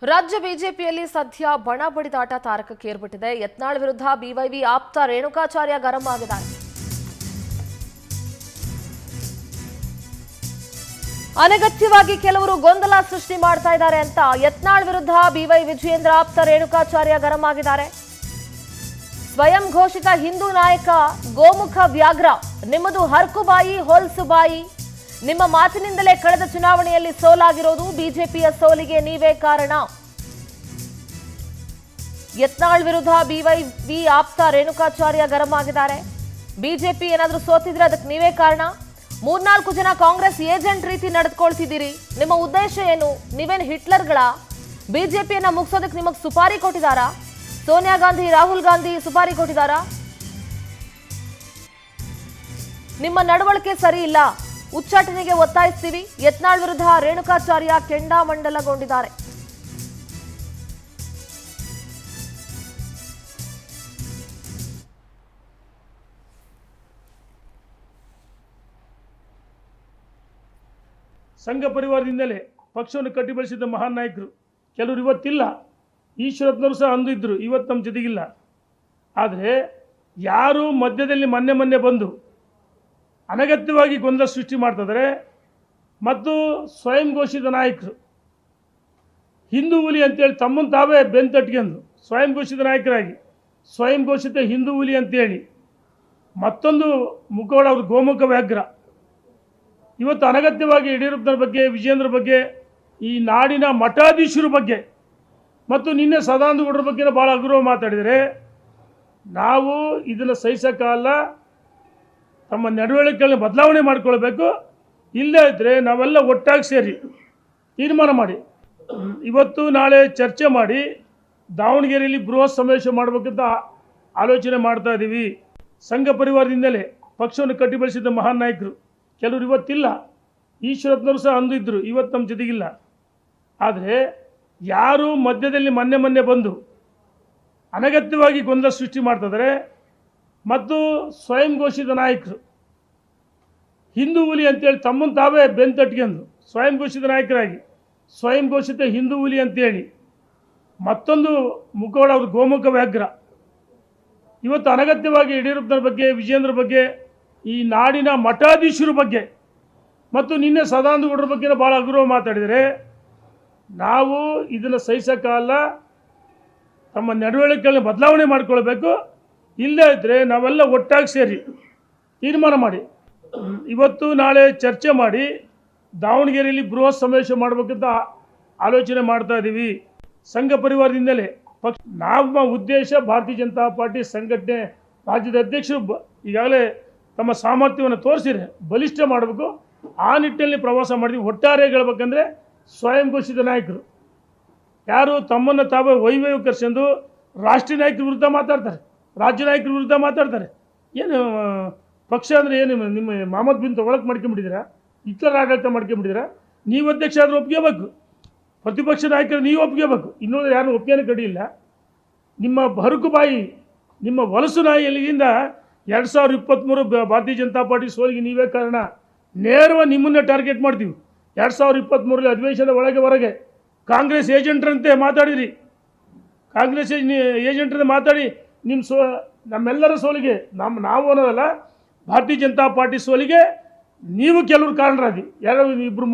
ರಾಜ್ಯ ಬಿಜೆಪಿಯಲ್ಲಿ ಸದ್ಯ ಬಣ ಬಡಿದಾಟ ತಾರಕಕ್ಕೇರ್ಬಿಟ್ಟಿದೆ. ಯತ್ನಾಳ್ ವಿರುದ್ಧ ಬಿವೈವಿ ಆಪ್ತ ರೇಣುಕಾಚಾರ್ಯ ಗರಂ ಆಗಿದ್ದಾರೆ. ಅನಗತ್ಯವಾಗಿ ಕೆಲವರು ಗೊಂದಲ ಸೃಷ್ಟಿ ಮಾಡ್ತಾ ಇದ್ದಾರೆ ಅಂತ ಯತ್ನಾಳ್ ವಿರುದ್ಧ ಬಿವೈ ವಿಜಯೇಂದ್ರ ಆಪ್ತ ರೇಣುಕಾಚಾರ್ಯ ಗರಂ ಆಗಿದ್ದಾರೆ. ಸ್ವಯಂ ಘೋಷಿತ ಹಿಂದೂ ನಾಯಕ ಗೋಮುಖ ವ್ಯಾಘ್ರ, ನಿಮ್ಮದು ಹರ್ಕುಬಾಯಿ ಹೊಲ್ಸುಬಾಯಿ, ನಿಮ್ಮ ಮಾತಿನಿಂದಲೇ ಕಳೆದ ಚುನಾವಣೆಯಲ್ಲಿ ಸೋಲಾಗಿರೋದು, ಬಿಜೆಪಿಯ ಸೋಲಿಗೆ ನೀವೇ ಕಾರಣ. ಯತ್ನಾಳ್ ವಿರುದ್ಧ ಬಿವೈವಿ ಆಪ್ತ ರೇಣುಕಾಚಾರ್ಯ ಗರಂ ಆಗಿದ್ದಾರೆ. ಬಿಜೆಪಿ ಏನಾದ್ರೂ ಸೋತಿದ್ರೆ ಅದಕ್ಕೆ ನೀವೇ ಕಾರಣ. 3-4 ಜನ ಕಾಂಗ್ರೆಸ್ ಏಜೆಂಟ್ ರೀತಿ ನಡೆದುಕೊಳ್ತಿದ್ದೀರಿ. ನಿಮ್ಮ ಉದ್ದೇಶ ಏನು? ನೀವೇನು ಹಿಟ್ಲರ್ಗಳ? ಬಿಜೆಪಿಯನ್ನ ಮುಗಿಸೋದಕ್ಕೆ ನಿಮಗೆ ಸುಪಾರಿ ಕೊಟ್ಟಿದ್ದಾರಾ? ಸೋನಿಯಾ ಗಾಂಧಿ, ರಾಹುಲ್ ಗಾಂಧಿ ಸುಪಾರಿ ಕೊಟ್ಟಿದ್ದಾರಾ? ನಿಮ್ಮ ನಡವಳಿಕೆ ಸರಿ ಇಲ್ಲ, ಉಚ್ಚಾಟನೆಗೆ ಒತ್ತಾಯಿಸ್ತೀವಿ. ಯತ್ನಾಳ್ ವಿರುದ್ಧ ರೇಣುಕಾಚಾರ್ಯ ಕೆಂಡಾಮಂಡಲಗೊಂಡಿದ್ದಾರೆ. ಸಂಘ ಪರಿವಾರದಿಂದಲೇ ಪಕ್ಷವನ್ನು ಕಟ್ಟಿಬೆಳೆಸಿದ ಮಹಾನ್ ನಾಯಕರು ಕೆಲವರು ಇವತ್ತಿಲ್ಲ. ಈಶ್ವರಪ್ಪನವರು ಸಹ ಅಂದು ಇದ್ದರು, ಇವತ್ತು ನಮ್ಮ ಜೊತೆಗಿಲ್ಲ. ಆದರೆ ಯಾರು ಮಧ್ಯದಲ್ಲಿ ಮೊನ್ನೆ ಬಂದು ಅನಗತ್ಯವಾಗಿ ಗೊಂದಲ ಸೃಷ್ಟಿ ಮಾಡ್ತಿದ್ದಾರೆ ಮತ್ತು ಸ್ವಯಂ ಘೋಷಿತ ನಾಯಕರು ಹಿಂದೂ ಹುಲಿ ಅಂತೇಳಿ ತಮ್ಮನ್ನು ತಾವೇ ಬೆಂತಟ್ಕೊಂಡು ಸ್ವಯಂ ಘೋಷಿತ ನಾಯಕರಾಗಿ ಸ್ವಯಂ ಘೋಷಿತ ಹಿಂದೂ ಹುಲಿ ಅಂತೇಳಿ ಮತ್ತೊಂದು ಮುಖವಾಡ ಅವರು ಗೋಮುಖ ವ್ಯಾಘ್ರ. ಇವತ್ತು ಅನಗತ್ಯವಾಗಿ ಯಡಿಯೂರಪ್ಪನವ್ರ ಬಗ್ಗೆ, ವಿಜಯೇಂದ್ರ ಬಗ್ಗೆ, ಈ ನಾಡಿನ ಮಠಾಧೀಶರ ಬಗ್ಗೆ ಮತ್ತು ನಿನ್ನೆ ಸದಾನಂದ ಗೌಡರ ಬಗ್ಗೆ ಭಾಳ ಹಗುರವಾಗಿ ಮಾತಾಡಿದರೆ ನಾವು ಇದನ್ನು ಸಹಿಸೋಕ್ಕಲ್ಲ. ತಮ್ಮ ನಡವಳಿಕೆಗಳನ್ನು ಬದಲಾವಣೆ ಮಾಡಿಕೊಳ್ಬೇಕು. ಇಲ್ಲದೇ ಇದ್ದರೆ ನಾವೆಲ್ಲ ಒಟ್ಟಾಗಿ ಸೇರಿ ತೀರ್ಮಾನ ಮಾಡಿ ಇವತ್ತು ನಾಳೆ ಚರ್ಚೆ ಮಾಡಿ ದಾವಣಗೆರೆಯಲ್ಲಿ ಬೃಹತ್ ಸಮಾವೇಶ ಮಾಡಬೇಕಂತ ಆಲೋಚನೆ ಮಾಡ್ತಾ ಇದ್ದೀವಿ. ಸಂಘ ಪರಿವಾರದಿಂದಲೇ ಪಕ್ಷವನ್ನು ಕಟ್ಟಿಬೆಳೆಸಿದ ಮಹಾನ್ ನಾಯಕರು ಕೆಲವರು ಇವತ್ತಿಲ್ಲ. ಈಶ್ವರಪ್ಪನವರು ಸಹ ಅಂದು ಇದ್ದರು, ಇವತ್ತು ನಮ್ಮ ಜೊತೆಗಿಲ್ಲ. ಆದರೆ ಯಾರು ಮಧ್ಯದಲ್ಲಿ ಮೊನ್ನೆ ಬಂದು ಅನಗತ್ಯವಾಗಿ ಗೊಂದಲ ಸೃಷ್ಟಿ ಮಾಡ್ತಿದ್ದಾರೆ ಮತ್ತು ಸ್ವಯಂ ಘೋಷಿತ ನಾಯಕರು ಹಿಂದೂ ಹುಲಿ ಅಂತೇಳಿ ತಮ್ಮನ್ನು ತಾವೇ ಬೆಂತಟ್ಕೊಂಡು ಸ್ವಯಂ ಘೋಷಿತ ನಾಯಕರಾಗಿ ಸ್ವಯಂ ಘೋಷಿತ ಹಿಂದೂ ಹುಲಿ ಅಂತೇಳಿ ಮತ್ತೊಂದು ಮುಖವಾಡ ಅವರು ಗೋಮುಖ ವ್ಯಾಘ್ರ. ಇವತ್ತು ಅನಗತ್ಯವಾಗಿ ಯಡಿಯೂರಪ್ಪನವ್ರ ಬಗ್ಗೆ, ವಿಜಯೇಂದ್ರ ಬಗ್ಗೆ, ಈ ನಾಡಿನ ಮಠಾಧೀಶರ ಬಗ್ಗೆ ಮತ್ತು ನಿನ್ನೆ ಸದಾನಂದ ಗೌಡರ ಬಗ್ಗೆ ಭಾಳ ಹಗುರವಾಗಿ ಮಾತಾಡಿದರೆ ನಾವು ಇದನ್ನು ಸಹಿಸೋಕ್ಕಲ್ಲ. ತಮ್ಮ ನಡವಳಿಕೆಗಳನ್ನು ಬದಲಾವಣೆ ಮಾಡಿಕೊಳ್ಬೇಕು. ಇಲ್ಲದೇ ಇದ್ದರೆ ನಾವೆಲ್ಲ ಒಟ್ಟಾಗಿ ಸೇರಿ ತೀರ್ಮಾನ ಮಾಡಿ ಇವತ್ತು ನಾಳೆ ಚರ್ಚೆ ಮಾಡಿ ದಾವಣಗೆರೆಯಲ್ಲಿ ಬೃಹತ್ ಸಮಾವೇಶ ಮಾಡಬೇಕಂತ ಆಲೋಚನೆ ಮಾಡ್ತಾ ಇದ್ದೀವಿ. ಸಂಘ ಪರಿವಾರದಿಂದಲೇ ನಮ್ಮ ಉದ್ದೇಶ ಭಾರತೀಯ ಜನತಾ ಪಾರ್ಟಿ ಸಂಘಟನೆ ರಾಜ್ಯದ ಅಧ್ಯಕ್ಷರು ಈಗಾಗಲೇ ತಮ್ಮ ಸಾಮರ್ಥ್ಯವನ್ನು ತೋರಿಸಿದ್ರೆ ಬಲಿಷ್ಠ ಮಾಡಬೇಕು. ಆ ನಿಟ್ಟಿನಲ್ಲಿ ಪ್ರವಾಸ ಮಾಡಿದ್ವಿ. ಒಟ್ಟಾರೆ ಹೇಳ್ಬೇಕಂದ್ರೆ ಸ್ವಯಂ ಘೋಷಿತ ನಾಯಕರು ಯಾರು ತಮ್ಮನ್ನು ತಾವೇ ವೈಭವೀಕರಿಸಿಕೊಂಡು ರಾಷ್ಟ್ರೀಯ ನಾಯಕರ ವಿರುದ್ಧ ಮಾತಾಡ್ತಾರೆ, ರಾಜ್ಯ ನಾಯಕರ ವಿರುದ್ಧ ಮಾತಾಡ್ತಾರೆ. ಏನು ಪಕ್ಷ ಅಂದರೆ ಏನು ನಿಮ್ಮ ಮಹಮ್ಮದ್ ಬಿನ್ ತೊಗೊಳಕ್ಕೆ ಮಾಡ್ಕೊಂಬಿಟ್ಟಿದ್ದೀರಾ? ಹಿಟ್ಲರ್ ಆಡಳಿತ ಮಾಡ್ಕೊಂಬಿಟ್ಟಿದ್ದೀರಾ? ನೀವು ಅಧ್ಯಕ್ಷ ಆದರೂ ಒಪ್ಕೋಬೇಕು, ಪ್ರತಿಪಕ್ಷ ನಾಯಕರು ನೀವು ಒಪ್ಕೋಬೇಕು. ಇನ್ನೊಂದು ಯಾರನ್ನೂ ಒಪ್ಪಿಗೆನೇ ಕಡಿಯಿಲ್ಲ. ನಿಮ್ಮ ಹರುಕುಬಾಯಿ, ನಿಮ್ಮ ವಲಸು ನಾಯಿಯಿಂದ 2023 ಭಾರತೀಯ ಜನತಾ ಪಾರ್ಟಿ ಸೋಲಿಗೆ ನೀವೇ ಕಾರಣ. ನೇರವಾಗಿ ನಿಮ್ಮನ್ನೇ ಟಾರ್ಗೆಟ್ ಮಾಡ್ತೀವಿ. 2023 ಅಧಿವೇಶನದ ಒಳಗೆ ಹೊರಗೆ ಕಾಂಗ್ರೆಸ್ ಏಜೆಂಟ್ರಂತೆ ಮಾತಾಡಿದ್ರಿ. ಕಾಂಗ್ರೆಸ್ ಏಜೆಂಟ್ರಂತೆ ಮಾತಾಡಿ ನಮ್ಮೆಲ್ಲರ ಸೋಲಿಗೆ ನಾವು ಅನ್ನೋದಲ್ಲ, ಭಾರತೀಯ ಜನತಾ ಪಾರ್ಟಿ ಸೋಲಿಗೆ ನೀವು ಕೆಲವರು ಕಾರಣರಾದಿ. ಯಾರು 2-3